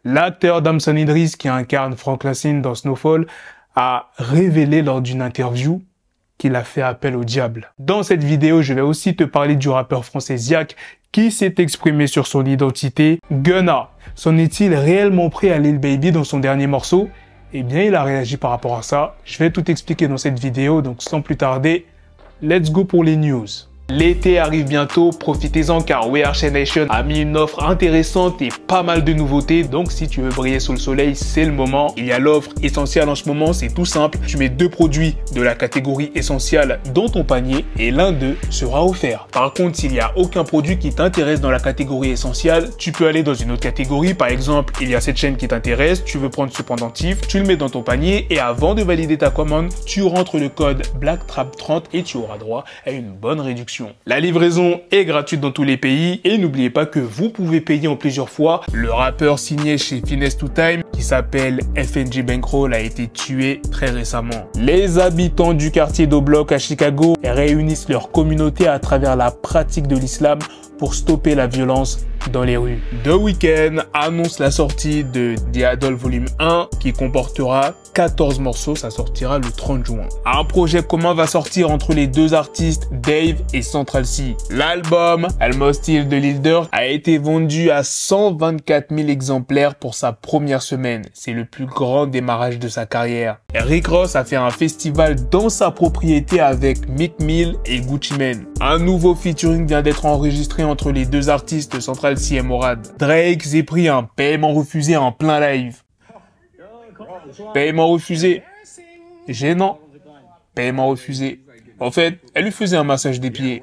L'acteur Damson Idris, qui incarne Frank Lassine dans Snowfall, a révélé lors d'une interview qu'il a fait appel au diable. Dans cette vidéo, je vais aussi te parler du rappeur français Ziak qui s'est exprimé sur son identité. Gunna, s'en est-il réellement pris à Lil Baby dans son dernier morceau? Eh bien, il a réagi par rapport à ça. Je vais tout expliquer dans cette vidéo, donc sans plus tarder, let's go pour les news. L'été arrive bientôt, profitez-en car We Are Shay Nation a mis une offre intéressante et pas mal de nouveautés. Donc si tu veux briller sous le soleil, c'est le moment. Il y a l'offre essentielle en ce moment, c'est tout simple. Tu mets 2 produits de la catégorie essentielle dans ton panier et l'un d'eux sera offert. Par contre, s'il n'y a aucun produit qui t'intéresse dans la catégorie essentielle, tu peux aller dans une autre catégorie. Par exemple, il y a cette chaîne qui t'intéresse, tu veux prendre ce pendentif, tu le mets dans ton panier et avant de valider ta commande, tu rentres le code BLACKTRAP30 et tu auras droit à une bonne réduction. La livraison est gratuite dans tous les pays et n'oubliez pas que vous pouvez payer en plusieurs fois. Le rappeur signé chez Finesse 2 Time qui s'appelle FNJ Bankroll a été tué très récemment. Les habitants du quartier d'O-Block à Chicago réunissent leur communauté à travers la pratique de l'islam pour stopper la violence dans les rues. The Weeknd annonce la sortie de The Idol Volume 1 qui comportera 14 morceaux, ça sortira le 30 juin. Un projet commun va sortir entre les deux artistes Dave et Central C. L'album Almost Still de Lil Durk a été vendu à 124 000 exemplaires pour sa première semaine. C'est le plus grand démarrage de sa carrière. Rick Ross a fait un festival dans sa propriété avec Meek Mill et Gucci Mane. Un nouveau featuring vient d'être enregistré entre les deux artistes Central C et Morad. Drake s'est pris un paiement refusé en plein live. Paiement refusé. Gênant. Paiement refusé. En fait, elle lui faisait un massage des pieds.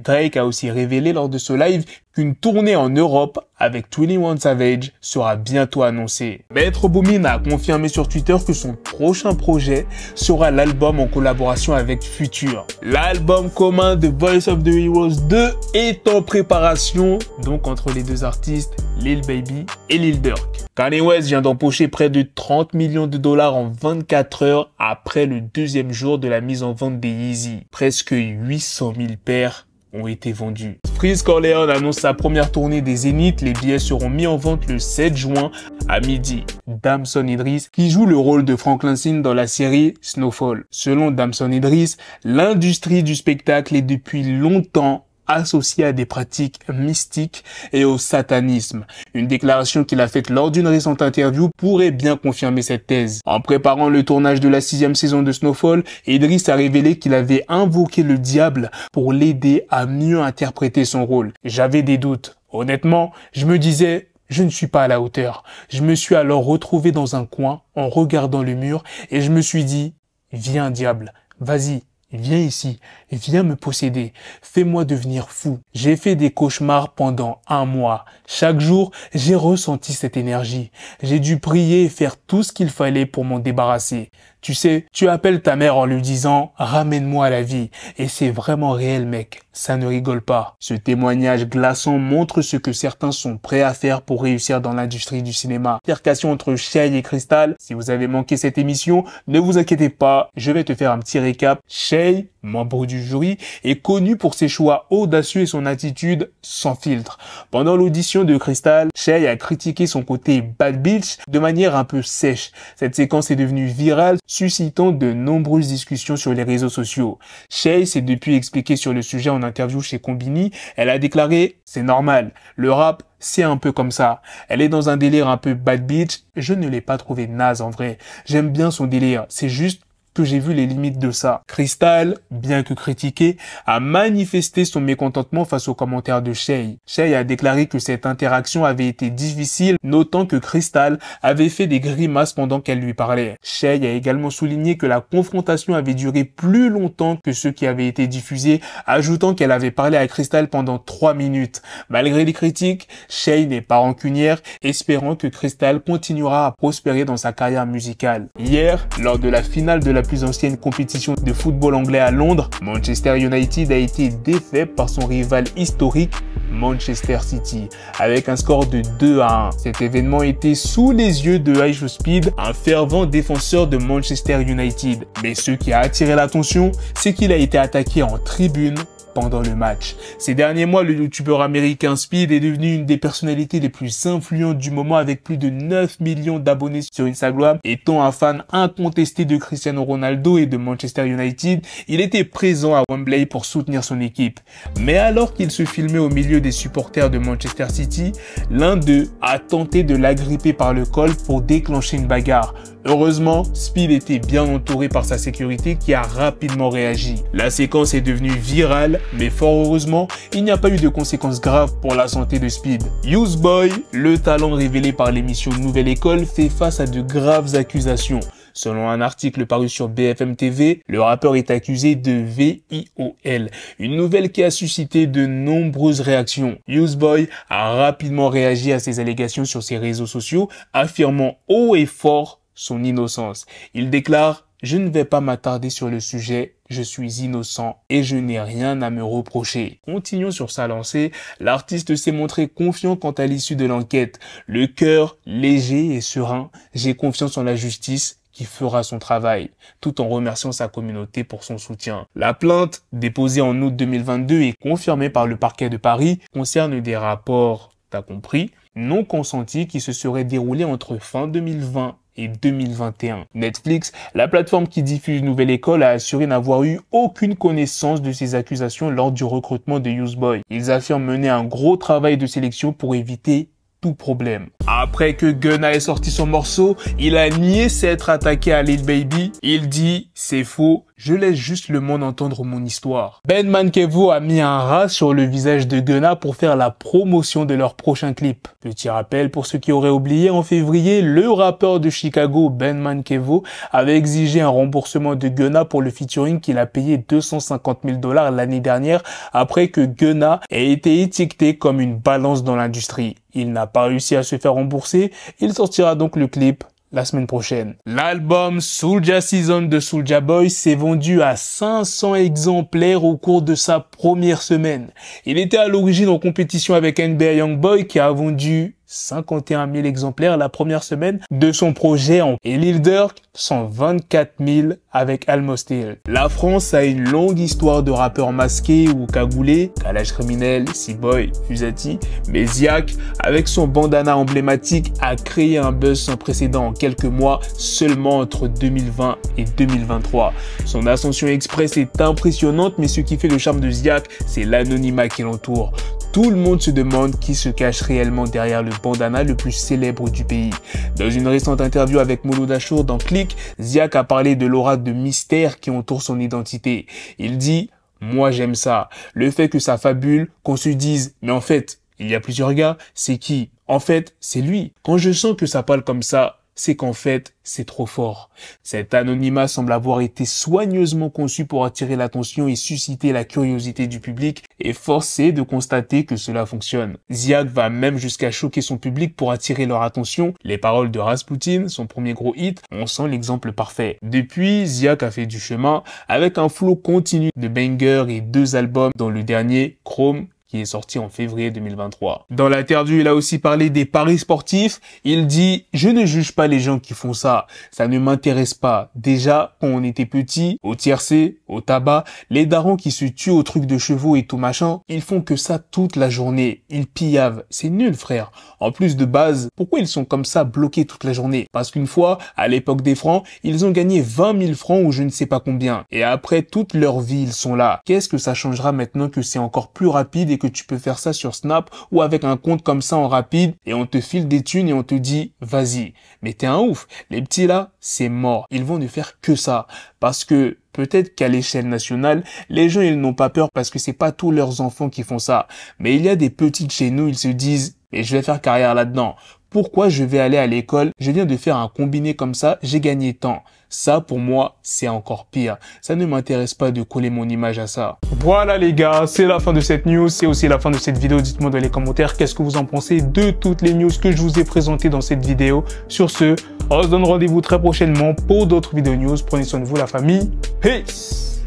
Drake a aussi révélé lors de ce live qu'une tournée en Europe avec 21 Savage sera bientôt annoncée. Metro Boomin a confirmé sur Twitter que son prochain projet sera l'album en collaboration avec Future. L'album commun de Voice of the Heroes 2 est en préparation, donc entre les deux artistes, Lil Baby et Lil Durk. Kanye West vient d'empocher près de 30 millions de dollars en 24 heures après le deuxième jour de la mise en vente des Yeezy. Presque 800 000 paires ont été vendus. Freeze Corleone annonce sa première tournée des Zénith. Les billets seront mis en vente le 7 juin à midi. Damson Idris, qui joue le rôle de Frank Lassine dans la série Snowfall. Selon Damson Idris, l'industrie du spectacle est depuis longtemps associé à des pratiques mystiques et au satanisme. Une déclaration qu'il a faite lors d'une récente interview pourrait bien confirmer cette thèse. En préparant le tournage de la 6e saison de Snowfall, Idris a révélé qu'il avait invoqué le diable pour l'aider à mieux interpréter son rôle. J'avais des doutes. Honnêtement, je me disais, je ne suis pas à la hauteur. Je me suis alors retrouvé dans un coin en regardant le mur et je me suis dit, viens diable, vas-y. Viens ici, viens me posséder, fais-moi devenir fou. J'ai fait des cauchemars pendant 1 mois. Chaque jour, j'ai ressenti cette énergie. J'ai dû prier et faire tout ce qu'il fallait pour m'en débarrasser. Tu sais, tu appelles ta mère en lui disant « ramène-moi à la vie ». Et c'est vraiment réel, mec. Ça ne rigole pas. Ce témoignage glaçant montre ce que certains sont prêts à faire pour réussir dans l'industrie du cinéma. Altercation entre Shay et Crystal. Si vous avez manqué cette émission, ne vous inquiétez pas, je vais te faire un petit récap. Shay, membre du jury, est connu pour ses choix audacieux et son attitude sans filtre. Pendant l'audition de Crystal, Shay a critiqué son côté bad bitch de manière un peu sèche. Cette séquence est devenue virale, suscitant de nombreuses discussions sur les réseaux sociaux. Shay s'est depuis expliqué sur le sujet en interview chez Combini. Elle a déclaré « C'est normal, le rap, c'est un peu comme ça. Elle est dans un délire un peu bad bitch. Je ne l'ai pas trouvé naze en vrai. J'aime bien son délire. C'est juste que j'ai vu les limites de ça. » Crystal, bien que critiqué, a manifesté son mécontentement face aux commentaires de Shay. Shay a déclaré que cette interaction avait été difficile, notant que Crystal avait fait des grimaces pendant qu'elle lui parlait. Shay a également souligné que la confrontation avait duré plus longtemps que ceux qui avaient été diffusés, ajoutant qu'elle avait parlé à Crystal pendant 3 minutes. Malgré les critiques, Shay n'est pas rancunière, espérant que Crystal continuera à prospérer dans sa carrière musicale. Hier, lors de la finale de la plus ancienne compétition de football anglais à Londres, Manchester United a été défait par son rival historique Manchester City avec un score de 2-1. Cet événement était sous les yeux de Aisho Speed, un fervent défenseur de Manchester United. Mais ce qui a attiré l'attention, c'est qu'il a été attaqué en tribune pendant le match. Ces derniers mois, le youtubeur américain Speed est devenu une des personnalités les plus influentes du moment avec plus de 9 millions d'abonnés sur Instagram. Étant un fan incontesté de Cristiano Ronaldo et de Manchester United, il était présent à Wembley pour soutenir son équipe. Mais alors qu'il se filmait au milieu des supporters de Manchester City, l'un d'eux a tenté de l'agripper par le col pour déclencher une bagarre. Heureusement, Speed était bien entouré par sa sécurité qui a rapidement réagi. La séquence est devenue virale, mais fort heureusement, il n'y a pas eu de conséquences graves pour la santé de Speed. Useboy, le talent révélé par l'émission Nouvelle École, fait face à de graves accusations. Selon un article paru sur BFM TV, le rappeur est accusé de VIOL, une nouvelle qui a suscité de nombreuses réactions. Useboy a rapidement réagi à ces allégations sur ses réseaux sociaux, affirmant haut et fort son innocence. Il déclare « Je ne vais pas m'attarder sur le sujet, je suis innocent et je n'ai rien à me reprocher ». Continuons sur sa lancée, l'artiste s'est montré confiant quant à l'issue de l'enquête. Le cœur léger et serein, j'ai confiance en la justice qui fera son travail, tout en remerciant sa communauté pour son soutien. La plainte, déposée en août 2022 et confirmée par le parquet de Paris, concerne des rapports, t'as compris, non consentis qui se seraient déroulés entre fin 2020 et 2021. Netflix, la plateforme qui diffuse Nouvelle École, a assuré n'avoir eu aucune connaissance de ces accusations lors du recrutement de Useboy. Ils affirment mener un gros travail de sélection pour éviter tout problème. Après que Gunna ait sorti son morceau, il a nié s'être attaqué à Lil Baby. Il dit « C'est faux, je laisse juste le monde entendre mon histoire ». Ben Mankevo a mis un rat sur le visage de Gunna pour faire la promotion de leur prochain clip. Petit rappel pour ceux qui auraient oublié, en février, le rappeur de Chicago, Ben Mankevo, avait exigé un remboursement de Gunna pour le featuring qu'il a payé 250 000 $ l'année dernière après que Gunna ait été étiqueté comme une balance dans l'industrie. Il n'a pas réussi à se faire rembourser, il sortira donc le clip la semaine prochaine. L'album Soulja Season de Soulja Boy s'est vendu à 500 exemplaires au cours de sa première semaine. Il était à l'origine en compétition avec NBA Youngboy qui a vendu 51 000 exemplaires la première semaine de son projet et Lil Durk 124 000 avec Almost Ill. La France a une longue histoire de rappeurs masqués ou cagoulés, Kalash Criminel, C-Boy, Fusati, mais Ziak, avec son bandana emblématique, a créé un buzz sans précédent en quelques mois, seulement entre 2020 et 2023. Son ascension express est impressionnante, mais ce qui fait le charme de Ziak, c'est l'anonymat qui l'entoure. Tout le monde se demande qui se cache réellement derrière le bandana le plus célèbre du pays. Dans une récente interview avec Mouloud Achour dans Click, Ziak a parlé de l'aura de mystère qui entoure son identité. Il dit « Moi j'aime ça. Le fait que ça fabule, qu'on se dise « Mais en fait, il y a plusieurs gars, c'est qui ? En fait, c'est lui. Quand je sens que ça parle comme ça, c'est qu'en fait, c'est trop fort. » Cet anonymat semble avoir été soigneusement conçu pour attirer l'attention et susciter la curiosité du public, et force est de constater que cela fonctionne. Ziak va même jusqu'à choquer son public pour attirer leur attention. Les paroles de Rasputin, son premier gros hit, on sent l'exemple parfait. Depuis, Ziak a fait du chemin avec un flow continu de bangers et 2 albums, dont le dernier, Chrome, qui est sorti en février 2023. Dans l'interview, il a aussi parlé des paris sportifs. Il dit « Je ne juge pas les gens qui font ça. Ça ne m'intéresse pas. Déjà, quand on était petit, au tiercé, au tabac, les darons qui se tuent au truc de chevaux et tout machin, ils font que ça toute la journée. Ils pillavent. C'est nul, frère. En plus de base, pourquoi ils sont comme ça bloqués toute la journée? Parce qu'une fois, à l'époque des francs, ils ont gagné 20 000 francs ou je ne sais pas combien. Et après, toute leur vie, ils sont là. Qu'est-ce que ça changera maintenant que c'est encore plus rapide et que tu peux faire ça sur Snap ou avec un compte comme ça en rapide et on te file des thunes et on te dit vas-y. Mais t'es un ouf. Les petits là, c'est mort. Ils vont ne faire que ça parce que peut-être qu'à l'échelle nationale, les gens ils n'ont pas peur parce que c'est pas tous leurs enfants qui font ça. Mais il y a des petits de chez nous, ils se disent et je vais faire carrière là-dedans. Pourquoi je vais aller à l'école? Je viens de faire un combiné comme ça, j'ai gagné tant. Ça, pour moi, c'est encore pire. Ça ne m'intéresse pas de coller mon image à ça. Voilà les gars, c'est la fin de cette news. C'est aussi la fin de cette vidéo. Dites-moi dans les commentaires qu'est-ce que vous en pensez de toutes les news que je vous ai présentées dans cette vidéo. Sur ce, on se donne rendez-vous très prochainement pour d'autres vidéos news. Prenez soin de vous la famille. Peace!